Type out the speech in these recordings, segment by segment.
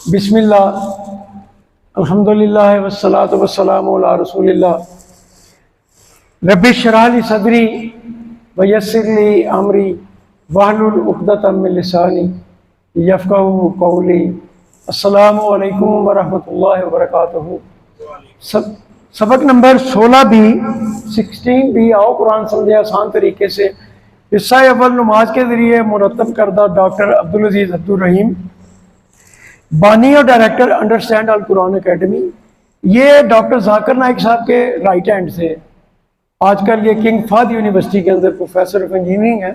بسم اللہ الحمدللہ والصلاة والسلام علی رسول اللہ رب اشرح لی صدری ویسر لی امری واحلل عقدۃ من لسانی یفقہوا قولی۔ السلام علیکم ورحمۃ اللہ وبرکاتہ۔ سبق نمبر 16 آؤ قرآن سمجھے آسان طریقے سے۔ حصہ اول نماز کے ذریعے مرتب کردہ ڈاکٹر عبدالعزیز عبدالرحیم، بانی اور ڈائریکٹر انڈرسٹینڈ القرآن اکیڈمی۔ یہ ڈاکٹر ذاکر نائک صاحب کے رائٹ ہینڈ سے آج کل یہ کنگ فہد یونیورسٹی کے اندر پروفیسر آف انجینئرنگ ہیں،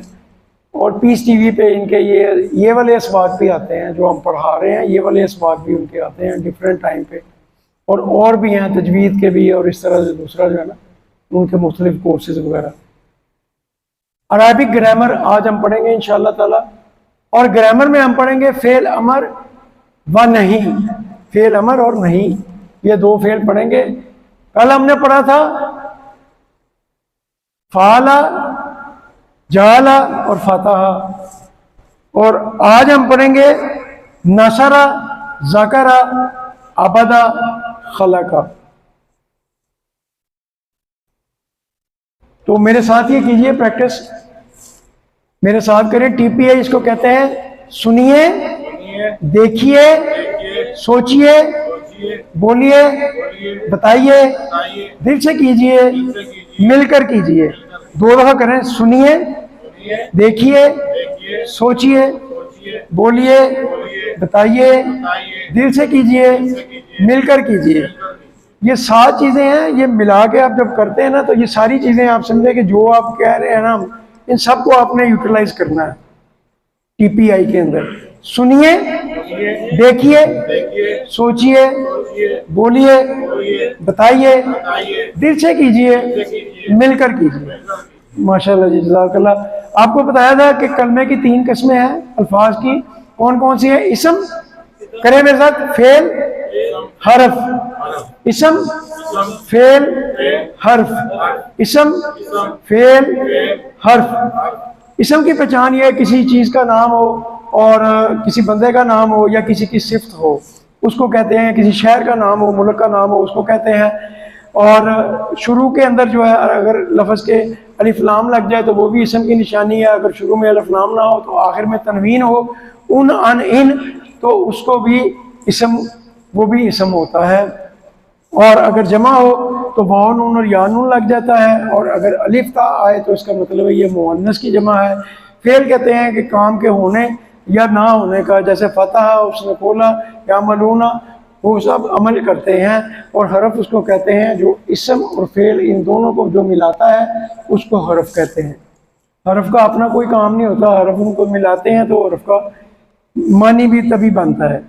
اور پیس ٹی وی پہ ان کے یہ والے اسباق بھی آتے ہیں جو ہم پڑھا رہے ہیں، یہ والے اسباق بھی ان کے آتے ہیں ڈفرینٹ ٹائم پہ، اور بھی ہیں تجوید کے بھی، اور اس طرح سے دوسرا جو ہے نا ان کے مختلف کورسز وغیرہ۔ عربک گرامر آج ہم پڑھیں گے انشاءاللہ تعالی، اور گرامر میں ہم پڑھیں گے فعل امر و نہیں، فعل امر اور نہیں، یہ دو فعل پڑھیں گے۔ کل ہم نے پڑھا تھا فعلا، جعلا اور فتحا، اور آج ہم پڑھیں گے نصرا، ذکرا، عبدا، خلقا۔ تو میرے ساتھ یہ کیجئے پریکٹس، میرے ساتھ کریں۔ ٹی پی آئی اس کو کہتے ہیں سنیے، دیکھیے، سوچیے، بولیے، بتائیے، دل سے کیجئے، مل کر کیجئے۔ دو دفعہ کریں، سنیے، دیکھیے، سوچیے، بولیے، بتائیے، دل سے کیجئے، مل کر کیجئے۔ یہ 7 چیزیں ہیں، یہ ملا کے آپ جب کرتے ہیں نا تو یہ ساری چیزیں آپ سمجھیں کہ جو آپ کہہ رہے ہیں نا ان سب کو آپ نے یوٹیلائز کرنا ہے ٹی پی آئی کے اندر۔ سنیے، دیکھیے، سوچیے، بولیے، بتائیے، دل سے کیجئے، مل کر کیجئے۔ ماشاءاللہ جی، جزاک اللہ۔ آپ کو بتایا تھا کہ کلمے کی 3 قسمیں ہیں الفاظ کی، کون کون سی ہیں؟ اسم، کریں میرے ساتھ، فعل، حرف۔ اسم، فعل، حرف، اسم، فعل، حرف۔ اسم کی پہچان یہ ہے کسی چیز کا نام ہو اور کسی بندے کا نام ہو یا کسی کی صفت ہو، اس کو کہتے ہیں۔ کسی شہر کا نام ہو، ملک کا نام ہو، اس کو کہتے ہیں۔ اور شروع کے اندر جو ہے اگر لفظ کے الف لام لگ جائے تو وہ بھی اسم کی نشانی ہے۔ اگر شروع میں الف لام نہ ہو تو آخر میں تنوین ہو، ان، ان، ان، تو اس کو بھی اسم، وہ بھی اسم ہوتا ہے۔ اور اگر جمع ہو تو واو نون اور یا نون لگ جاتا ہے، اور اگر الف تا آئے تو اس کا مطلب ہے یہ مؤنث کی جمع ہے۔ فعل کہتے ہیں کہ کام کے ہونے یا نہ ہونے کا، جیسے فتح، اس نے کھولا، یا ملونا، وہ سب عمل کرتے ہیں۔ اور حرف اس کو کہتے ہیں جو اسم اور فعل ان دونوں کو جو ملاتا ہے اس کو حرف کہتے ہیں۔ حرف کا اپنا کوئی کام نہیں ہوتا، حرف ان کو ملاتے ہیں تو حرف کا معنی بھی تبھی بنتا ہے۔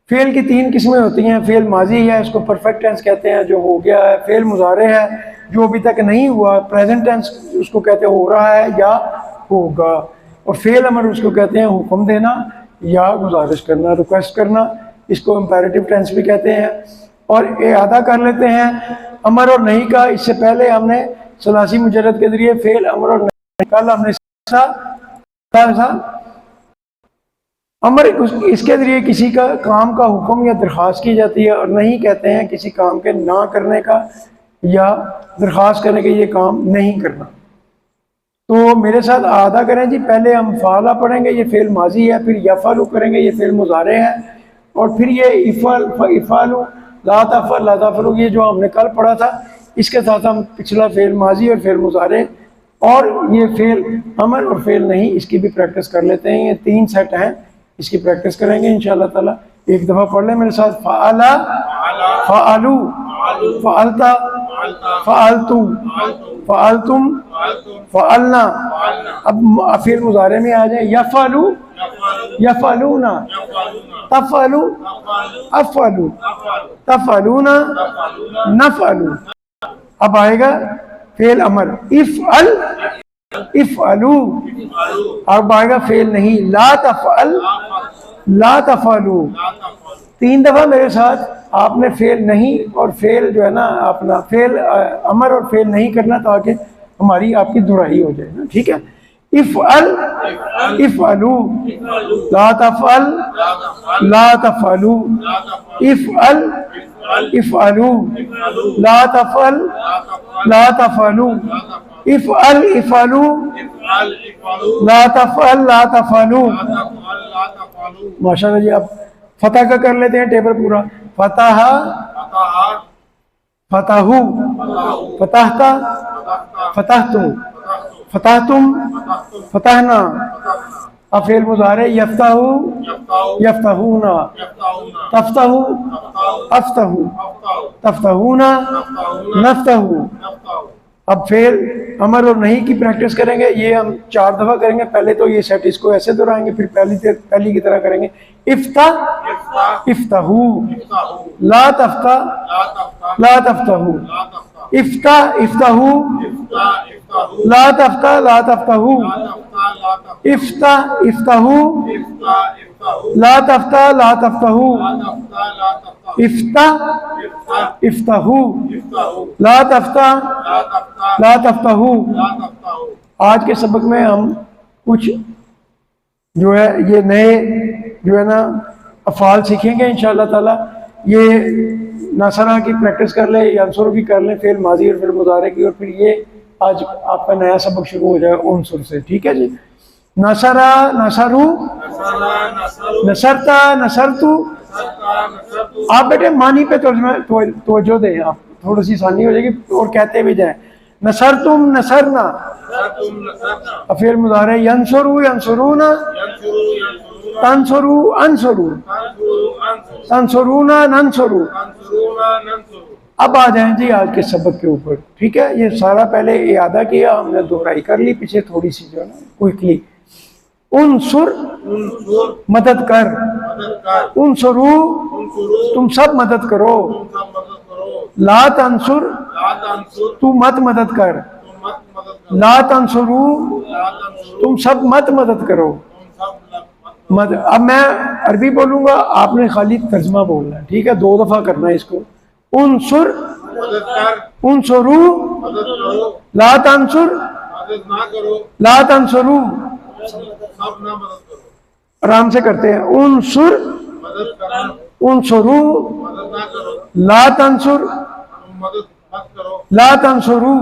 فعل کی 3 قسمیں ہوتی ہیں۔ فعل ماضی ہے، اس کو پرفیکٹ ٹینس کہتے ہیں، جو ہو گیا ہے۔ فعل مضارع ہے، جو ابھی تک نہیں ہوا، پریزنٹ ٹینس اس کو کہتے ہیں، ہو رہا ہے یا ہوگا۔ اور فعل امر اس کو کہتے ہیں حکم دینا یا گزارش کرنا، ریکویسٹ کرنا، اس کو امپیریٹو ٹینس بھی کہتے ہیں۔ اور اعادہ کر لیتے ہیں امر اور نہیں کا۔ اس سے پہلے ہم نے ثلاثی مجرد کے ذریعے فعل امر اور نہیں، کل ہم نے امر اس کے ذریعے کسی کا کام کا حکم یا درخواست کی جاتی ہے، اور نہیں کہتے ہیں کسی کام کے نہ کرنے کا یا درخواست کرنے کے یہ کام نہیں کرنا۔ تو میرے ساتھ اعادہ کریں جی۔ پہلے ہم فعلا پڑھیں گے، یہ فعل ماضی ہے، پھر یفعلو کریں گے، یہ فعل مضارع ہے، اور پھر یہ افعلو، لا تفعل، لا تفعلو، یہ جو ہم نے کل پڑھا تھا اس کے ساتھ ہم پچھلا فعل ماضی اور فعل مضارع اور یہ فعل امر اور فعل نہیں، اس کی بھی پریکٹس کر لیتے ہیں۔ یہ 3 سیٹ ہیں، اس کی پریکٹس کریں گے انشاءاللہ تعالی۔ ایک دفعہ پڑھ لیں میرے ساتھ، فعلا، فعلو، فعلتا، فعلتو، فعلتم، فعلنا۔ اب فعل مضارع میں آ جائیں، یفعلو، یفعلونا، تفعلو، افعلو، تفعلونا، نفعلو۔ اب آئے گا فعل امر، افعل، افعلو۔ اب آئے گا فعل نہیں، لا تفعل، لا تفعلو۔ 3 دفعہ میرے ساتھ آپ نے فعل نہیں اور فعل جو ہے نا اپنا فعل امر اور فعل نہیں کرنا، تاکہ ہماری آپ کی دہرائی ہو جائے نا، ٹھیک ہے۔ افعل افعلوا لا تفعل لا تفعلوا افعل افعلوا لا تفعل لا تفعلوا افعل افعلوا لا تفعل لا تفعلوا. ماشاءاللہ جی. اب فتح کا کر لیتے ہیں ٹیبل پورا. فتح فتحو فتحتا فتحتم فتحتم فتحنا. اب فعل مضارع یفتح یفتحون تفتح افتح تفتحون نفتح. اب فعل امر اور نہیں کی پریکٹس کریں گے. یہ ہم 4 دفعہ کریں گے. پہلے تو یہ سیٹ اس کو ایسے دہرائیں گے, پھر پہلی کی طرح کریں گے. افتح افتحو لا تفتح لا تفتحو افتح افتحو لا تفتح لا تفتحو افتح افتحو لا تفتح لا تفتحو افتح افتحو لا تفتح لا تفتحو. آج کے سبق میں ہم کچھ جو ہے یہ نئے جو ہے نا افعال سیکھیں گے انشاءاللہ تعالی. یہ ناصرہ کی پریکٹس کر لیں, عنصر کی کر لیں, فعل ماضی اور فعل مضارع کی, اور پھر یہ آج آپ کا نیا سبق شروع ہو جائے عنصر سے. ٹھیک ہے جی. نصرہ نصرو نصرتا نصرتو. آپ بیٹے معنی پہ توجہ دیں, آپ تھوڑی سی آسانی ہو جائے گی اور کہتے بھی جائیں. نصرتم نصرنا. فعل مضارع ینصرو ینصرون تنصرو انصرو تنصرون ننصرو. اب آ جائیں جی آج کے سبق کے اوپر. ٹھیک ہے. یہ سارا پہلے اعادہ کیا, ہم نے دہرائی کر لی پیچھے تھوڑی سی جو ہے نا کوئکلی. انصر مدد کر, انصرو تم سب مدد کرو, لا تنصر تو مت مدد کر, لا تنصرو تم سب مت مدد کرو. اب میں عربی بولوں گا, آپ نے خالی ترجمہ بولنا ہے. ٹھیک ہے. 2 دفعہ کرنا ہے اس کو. انصر انصرو لا تنصر لا تنصرو. آرام سے کرتے ہیں. انصر انصرو لا تنصر لا تنصرو.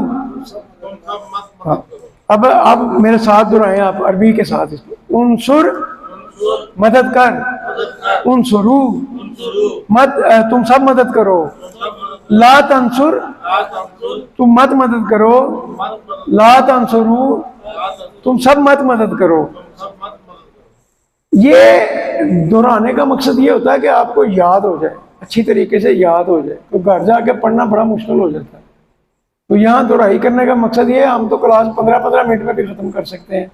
اب میرے ساتھ دہرائیں آپ عربی کے ساتھ اس کو. انصر مدد کر, انصرو تم سب مدد کرو, لا تنصر تم مت مدد کرو, لا تنصرو تم سب مت مدد کرو. یہ دہرانے کا مقصد یہ ہوتا ہے کہ آپ کو یاد ہو جائے, اچھی طریقے سے یاد ہو جائے. تو گھر جا کے پڑھنا بڑا مشکل ہو جاتا ہے. تو یہاں دہرائی کرنے کا مقصد یہ ہے, ہم تو کلاس 15-15 منٹ میں بھی ختم کر سکتے ہیں,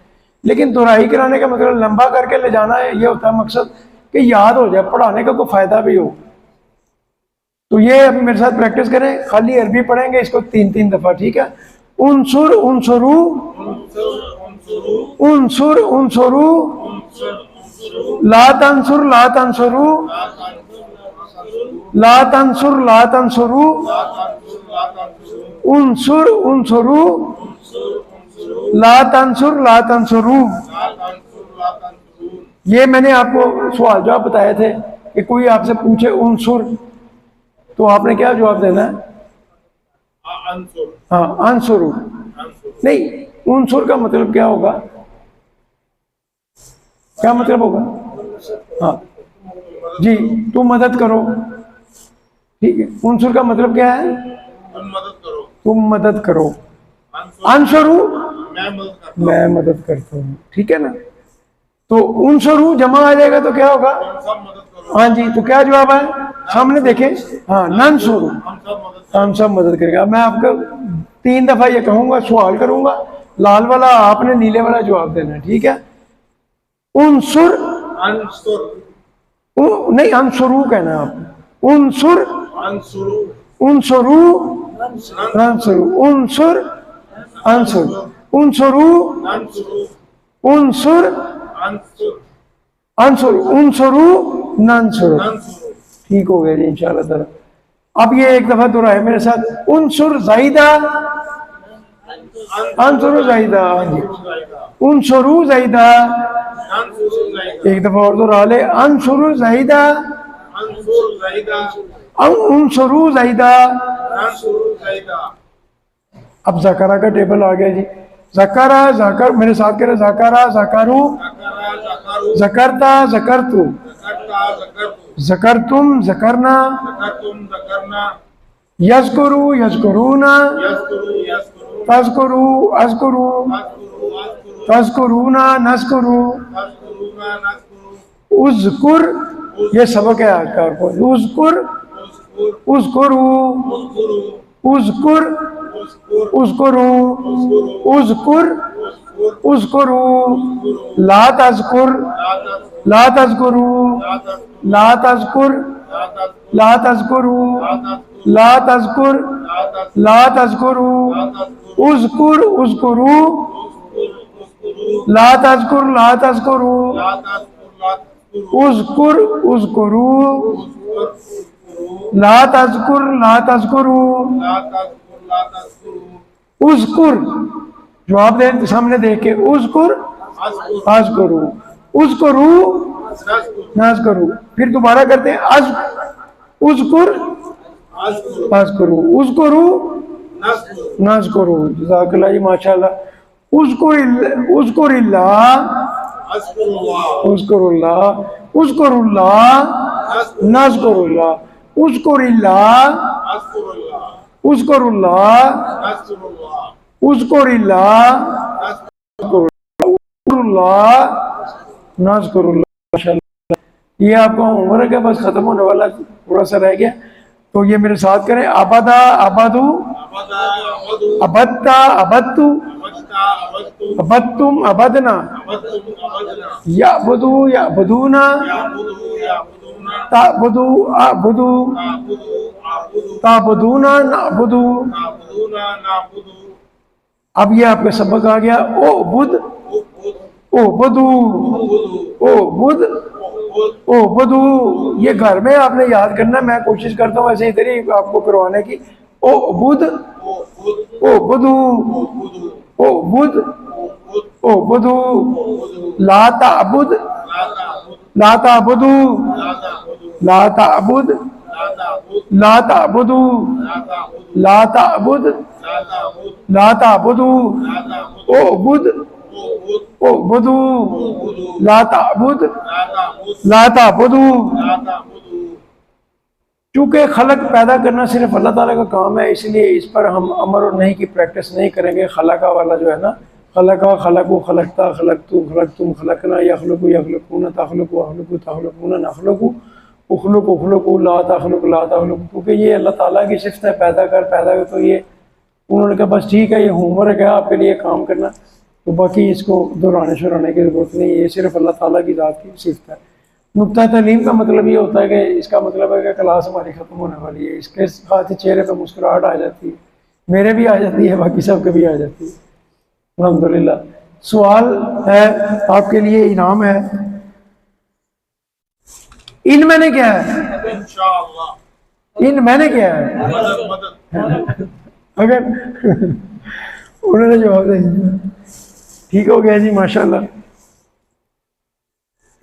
لیکن دہرائی کرانے کا مطلب لمبا کر کے لے جانا ہے. یہ ہوتا ہے مقصد کہ یاد ہو جائے, پڑھانے کا کوئی فائدہ بھی ہو. تو یہ اب میرے ساتھ پریکٹس کریں. خالی عربی پڑھیں گے اس کو 3 دفعہ. ٹھیک ہے. انصر انصرو انصر انصرو لا تنصر لا تنصرو لا تنصر لا تنصرو انصر انصرو لا تنصر لا تنصرو. یہ میں نے آپ کو سوال جواب بتائے تھے کہ کوئی آپ سے پوچھے انصر تو آپ نے کیا جواب دینا ہے؟ ہاں انصرو. نہیں, انصر کا مطلب کیا ہوگا؟ کیا مطلب ہوگا؟ ہاں جی, تم مدد کرو. ٹھیک ہے. انصر کا مطلب کیا ہے؟ تم مدد کرو. انصرو میں مدد کرتا ہوں. ٹھیک ہے نا. تو انصرو جمع آ جائے گا تو کیا ہوگا؟ ہاں جی. تو کیا جواب ہے سامنے دیکھیں؟ ہاں ننصرو ہم سب مدد کریں گے. اب میں آپ کو 3 دفعہ یہ کہوں گا, سوال کروں گا, لال والا آپ نے نیلے والا جواب دینا ہے. ٹھیک ہے. انصر نہیں انصرو کہنا ہے آپ. انصر انصرو انصر انصر انصر انصرو انصر انصر انصرو ننصر. ٹھیک ہو گیا جی انشاءاللہ تعالی. اب یہ ایک دفعہ دہرائے میرے ساتھ. انصر زائدہ انصر زائدہ. ہاں جی. انصروا زیدہ، انصر زیدہ، ایک دفعہ اور دوہرا لے، انصروا زیدہ، انصر زیدہ، انصروا زیدہ۔ انصر زیدہ۔ اب ذکرہ کا ٹیبل آ گیا جی، ذکرہ ذکر، میرے ساتھ کرے، ذکرہ ذکرو، ذکرہ ذکروا، ذکرتا ذکرتو، ذکرتا ذکرتم، ذکرتم ذکرنا، ذکرتم ذکرنا، یذکروا یذکرونا، یذکروا یذکرون، تذکروا اذکروا، اذکروا اذکرون، تذکرونا نذکروا، تذکرون نذکروا، اذکر، یہ سبق ہے آج کا، اذکر، اذکر، اذکروا، اذکروا، اذکر، اذکر، اذکروا، اذکر، اذکر، اذکروا، لا تذکر، لا لا تذکر، تذکروا، لا تذکر، لا تذکر، لا تذکر، لا تذکروا، لا لا تذکر، تذکر، لا لا تذکر، تذکروا، لا تذکر، اذکر اذکروا، اذکر، لا تذکر، لا تذکروا، لا تذکر، لا تذکر، اذکر اذکروا، اذکر، لا تذکر، لا تذکروا، لا تذکر، لا تذکر، اذکر، جو آپ نے سامنے دیکھے، اذکر اذکر، اذکروا، اذکروا نذکر، نذکروا، پھر دوبارہ کرتے ہیں، اذکر اذکر، اذکروا، اذکروا نذکر، نذکروا، جزاک اللہ جی، ماشاءاللہ، اذکر اذکر اللہ، اذکر اللہ، اذکر اللہ، اذکر اللہ، نذکر اللہ، اذکر اللہ، اذکر اللہ، اذکر اللہ، نذکر اللہ، اذکر اللہ، نذکر، اذکر اللہ، نذکر اللہ، ماشاءاللہ۔ یہ آپ کا ہوم ورک ہے، بس ختم ہونے والا، تھوڑا سا رہ گیا، تو یہ میرے ساتھ کریں، عبدا عبدو، عبدا عبدو، عبدتا عبدتو، عبدتا عبدتو، عبدتم عبدنا، عبدتم عبدنا، یعبدو یعبدونا، یعبدو یعبدون، تعبدو اعبدو، تعبدو اعبدو، تعبدونا نعبدو۔ تعبدون نعبدو، اب یہ آپ کا سبق آ گیا، اعبد اعبد، اعبدو، اعبدو، اعبد اعبد، اعبدو، یہ گھر میں آپ نے یاد کرنا، میں کوشش کرتا ہوں ایسے ادھر ہی آپ کو کروانے کی، اعبد اعبد، اعبدو، اعبد، اعبد اعبد، اعبدو، لا تعبد، لا تعبد، لا تعبدو، لا تعبد، لا تعبد، لا تعبد، لا تعبد، لا تعبد، لا تعبد، لا لا تعبد، تعبدو، لا تعبد، اعبد اعبد، اعبدو، اعبد، لا تعبد، لا تعبد، لا تعبدو۔ لا تعبد، چونکہ خلق پیدا کرنا صرف اللہ تعالیٰ کا کام ہے، اس لیے اس پر ہم امر اور نہیں کی پریکٹس نہیں کریں گے۔ خلقہ والا جو ہے نا، خلقہ، خلقو، خلقتا، خلقتو، خلقتم، خلقنا، یخلقو، یخلقون، تخلقو، اخلقو، تخلقون، نخلقو، اخلق، اخلقو، لا تخلق، لا تخلق، کیونکہ یہ اللہ تعالیٰ کی صفت ہے، پیدا کر، پیدا کر، تو یہ انہوں نے کہا بس ٹھیک ہے، یہ ہوم ورک ہے آپ کے لیے کام کرنا، تو باقی اس کو دہرانے شرانے کی ضرورت نہیں، یہ صرف اللہ تعالیٰ کی ذات کی صفت ہے۔ نقطہ تعلیم کا مطلب یہ ہوتا ہے کہ اس کا مطلب ہے کہ کلاس ہماری ختم ہونے والی ہے، اس کے ساتھ چہرے پہ مسکراہٹ آ جاتی ہے، میرے بھی آ جاتی ہے، باقی سب کے بھی آ جاتی ہے، الحمدللہ۔ سوال ہے آپ کے لیے، انعام ہے، ان میں نے کیا ہے، انشاءاللہ، ان میں نے کیا ہے، مدد مدد، اگر انہوں نے جواب دے دیا، ٹھیک ہو گیا جی، ماشاءاللہ،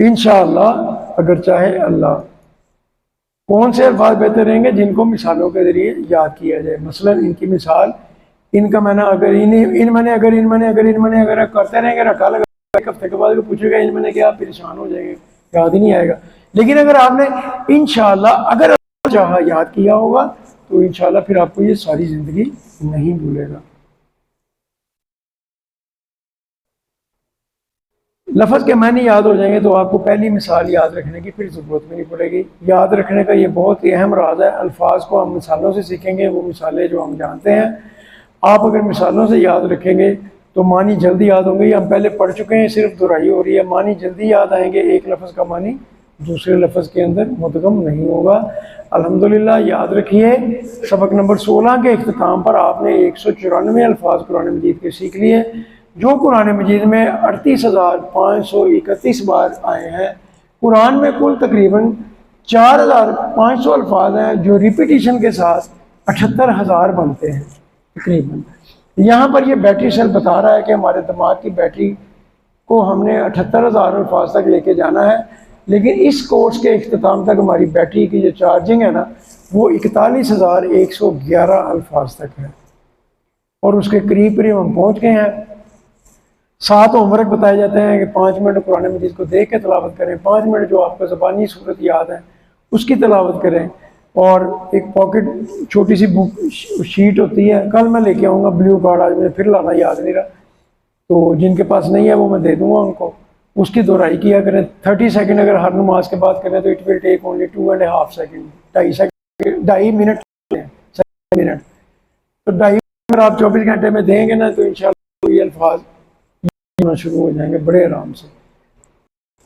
انشاءاللہ اگر چاہے اللہ۔ کون سے الفاظ بہتر رہیں گے؟ جن کو مثالوں کے ذریعے یاد کیا جائے، مثلا ان کی مثال، ان کا میں نے اگر ان میں نے اگر ان میں نے اگر ان میں نے اگر کرتے رہیں گے، رکھا لگا، ایک ہفتے کے بعد پوچھے گا ان میں نے کیا، آپ پریشان ہو جائیں گے، یاد ہی نہیں آئے گا۔ لیکن اگر آپ نے انشاءاللہ اگر اللہ چاہا یاد کیا ہوگا تو انشاءاللہ پھر آپ کو یہ ساری زندگی نہیں بھولے گا۔ لفظ کے معنی یاد ہو جائیں گے تو آپ کو پہلی مثال یاد رکھنے کی پھر ضرورت بھی نہیں پڑے گی۔ یاد رکھنے کا یہ بہت ہی اہم راز ہے، الفاظ کو ہم مثالوں سے سیکھیں گے، وہ مثالیں جو ہم جانتے ہیں، آپ اگر مثالوں سے یاد رکھیں گے تو معنی جلدی یاد ہوں گے۔ یہ ہم پہلے پڑھ چکے ہیں، صرف دہرائی ہو رہی ہے، معنی جلدی یاد آئیں گے، ایک لفظ کا معنی دوسرے لفظ کے اندر مدغم نہیں ہوگا۔ الحمدللہ یاد رکھیے، سبق نمبر 16 کے اختتام پر آپ نے 194 الفاظ قرآن مجید کے سیکھ لیے، جو قرآن مجید میں 38,531 بار آئے ہیں۔ قرآن میں کل تقریباً 4,500 الفاظ ہیں جو ریپیٹیشن کے ساتھ 78,000 بنتے ہیں تقریباً۔ یہاں پر یہ بیٹری سیل بتا رہا ہے کہ ہمارے دماغ کی بیٹری کو ہم نے 78,000 الفاظ تک لے کے جانا ہے، لیکن اس کورس کے اختتام تک ہماری بیٹری کی جو چارجنگ ہے نا وہ 41,111 الفاظ تک ہے، اور اس کے قریب قریب ہم پہنچ گئے ہیں۔ 7 ہوم ورک بتائے جاتے ہیں کہ 5 منٹ قرآن مجید کو دیکھ کے تلاوت کریں، 5 منٹ جو آپ کو زبانی صورت یاد ہے اس کی تلاوت کریں، اور ایک پاکٹ چھوٹی سی بک شیٹ ہوتی ہے، کل میں لے کے آؤں گا بلیو کارڈ، آج مجھے پھر لانا یاد نہیں رہا، تو جن کے پاس نہیں ہے وہ میں دے دوں گا ان کو، اس کی دہرائی کیا کریں۔ 30 سیکنڈ اگر ہر نماز کے بعد کریں تو it will take only 2.5 second, 2.5 minute, تو 2.5 اگر آپ 24 گھنٹے میں دیں گے نا تو انشاءاللہ یہ الفاظ ہونا شروع ہو جائیں گے بڑے آرام سے۔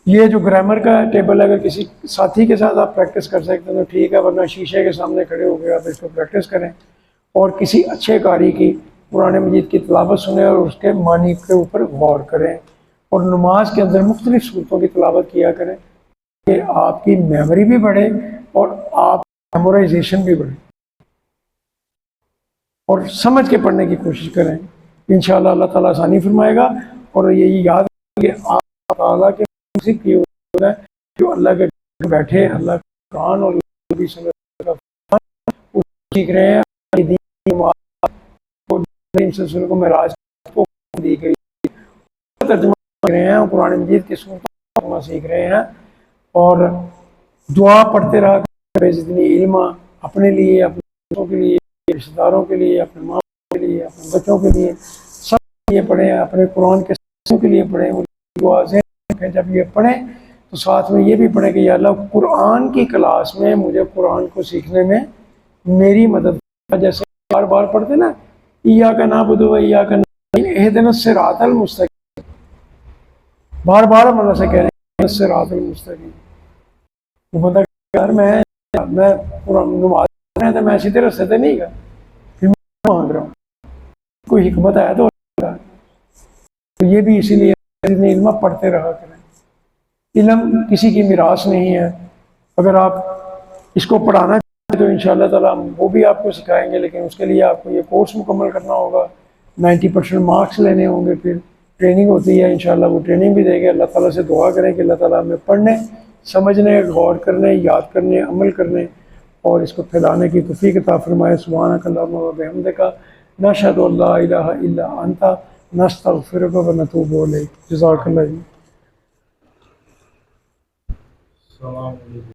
یہ جو گرامر کا ٹیبل ہے اگر کسی ساتھی کے ساتھ آپ پریکٹس کر سکتے ہیں تو ٹھیک ہے، ورنہ شیشے کے سامنے کھڑے ہو کے آپ اس کو پریکٹس کریں، اور کسی اچھے قاری کی قرآن مجید کی تلاوت سنیں اور اس کے معنی کے اوپر غور کریں، اور نماز کے اندر مختلف صورتوں کی تلاوت کیا کریں کہ آپ کی میموری بھی بڑھے اور آپ میمورائزیشن بھی بڑھے، اور سمجھ کے پڑھنے کی کوشش کریں، انشاءاللہ اللہ تعالیٰ آسانی فرمائے گا۔ اور یہی یاد رکھیں کہ آپ تعالیٰ کے موسیقی کی ہوتا ہے جو اللہ کے گھر بیٹھے اللہ کا قرآن اور نبی صلی اللہ علیہ وسلم سیکھ رہے ہیں، سلسلے کو معراج کو دی گئی ترجمہ کر رہے ہیں، قرآن مجید کی صورتوں سیکھ رہے ہیں، اور دعا پڑھتے رہا کہ جتنی علم اپنے لیے، اپنے بچوں کے لیے، رشتہ داروں کے لیے، اپنے ماں کے لیے، اپنے بچوں کے لیے، سب کے لیے پڑھیں، اپنے قرآن کے ساتھیوں کے لیے پڑھیں، وہ دعا ذہن رکھیں جب یہ پڑھیں تو ساتھ میں یہ بھی پڑھیں کہ یا اللہ قرآن کی کلاس میں مجھے قرآن کو سیکھنے میں میری مدد، جیسے بار بار پڑھتے نا ایاک نعبد و ایاک نستعین اہدنا الصراط المستقیم، بار بار ہم اللہ سے کہہ رہے ہیں الصراط المستقیم، وہ بندہ یار میں قرآن نماز پڑھ رہا تھا، میں سیدھے راستے سے نہیں گیا، پھر میں مانگ رہا ہوں، کوئی حکمت ہے تو یہ بھی اسی لیے علم پڑھتے رہا کریں۔ علم کسی کی میراث نہیں ہے، اگر آپ اس کو پڑھانا چاہیں تو انشاءاللہ تعالیٰ ہم وہ بھی آپ کو سکھائیں گے، لیکن اس کے لیے آپ کو یہ کورس مکمل کرنا ہوگا، 90% مارکس لینے ہوں گے، پھر ٹریننگ ہوتی ہے انشاءاللہ وہ ٹریننگ بھی دیں گے۔ اللہ تعالیٰ سے دعا کریں کہ اللہ تعالیٰ ہمیں پڑھنے، سمجھنے، غور کرنے، یاد کرنے، عمل کرنے اور اس کو پھیلانے کی توفیق عطا فرمائے۔ سبحانک اللہم و بحمدک، نشہد ان لا الہ الا انت، نستغفرک و نتوب الیک۔ جزاک اللہ۔ السلام علیکم۔